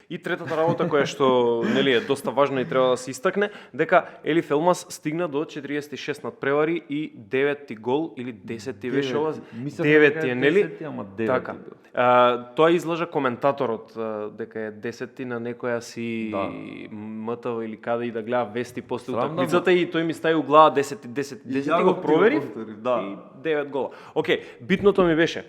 И третата работа која што нели е доста важна и треба да се истакне, дека Елиф Елмас стигна до 46 надпревари и 9-ти гол или 10-ти беше ова? 9-ти е, нели? 10-ти, ама 9-ти така. бил. Тоа излажа коментаторот дека е 10-ти на некоја си Да. МТВ или каде и да гледа вести после Срамно, утакмицата и тој ми стави у глава 10-ти го проверив да. и 9 гола. Океј, битното ми беше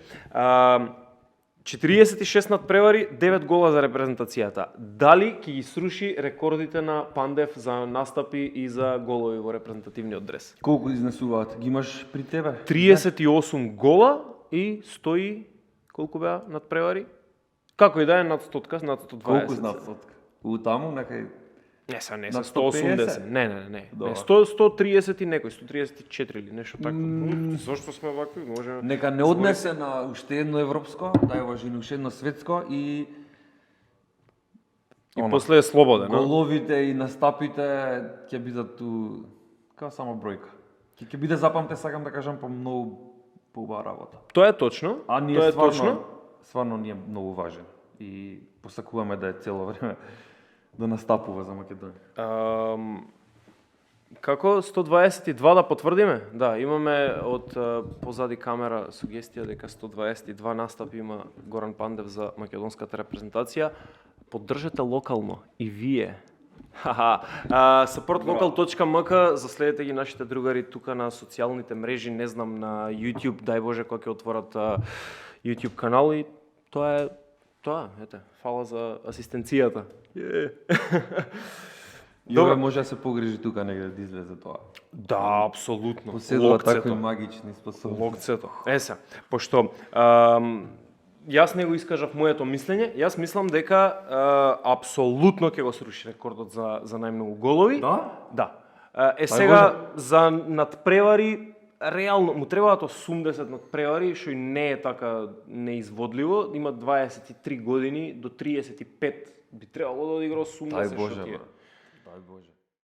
46 надпревари, 9 гола за репрезентацијата. Дали ќе ги сруши рекордите на Пандев за настапи и за голови во репрезентативниот дрес? Колку изнесуваат? Ги имаш при тебе? 38 гола и 100 колку беа надпревари? Како и да е над 100, над 120. Колку знат сотка? У таму некај Не се на 180. Не. Добар. 130 и некој, 134 или нешто такво. Зошто сме вакви? Може. нека не однесе на уште едно европско, дај важи на уште едно светско и И после е слободен, а? головите и настапите ќе бидат ту како само бројка. Ќе биде запамте, сакам да кажам, по многу поубава работа. Тоа е точно. А ние тоа е стварно, стварно ни е многу важен и посакуваме да е цело време да настапува за Македонија. Како 122 да потврдиме? Да, имаме од позади камера сугестија дека 122 настапи има Горан Пандев за македонската репрезентација. Поддржете локално и вие. Supportlocal.mk, заследете ги нашите другари тука на социјалните мрежи, не знам, на YouTube, дај Боже кога ќе отворат YouTube канал и тоа е тоа, ете, фала за асистенцијата. Јове може да се погрижи тука негде да излезе тоа. Да, апсолутно. Поседува такви магични способности. Локцето. Еса, пошто јас не го искажав моето мислење, јас мислам дека апсолутно ќе го сруши рекордот за најмногу голови. Да? Да. Сега за надпревари реално му требаат 80 надпревари, што и не е така неизводливо. Има 23 години, до 35 би требало да одигра 80. Дај Боже, што ти е. брат. Дај Боже.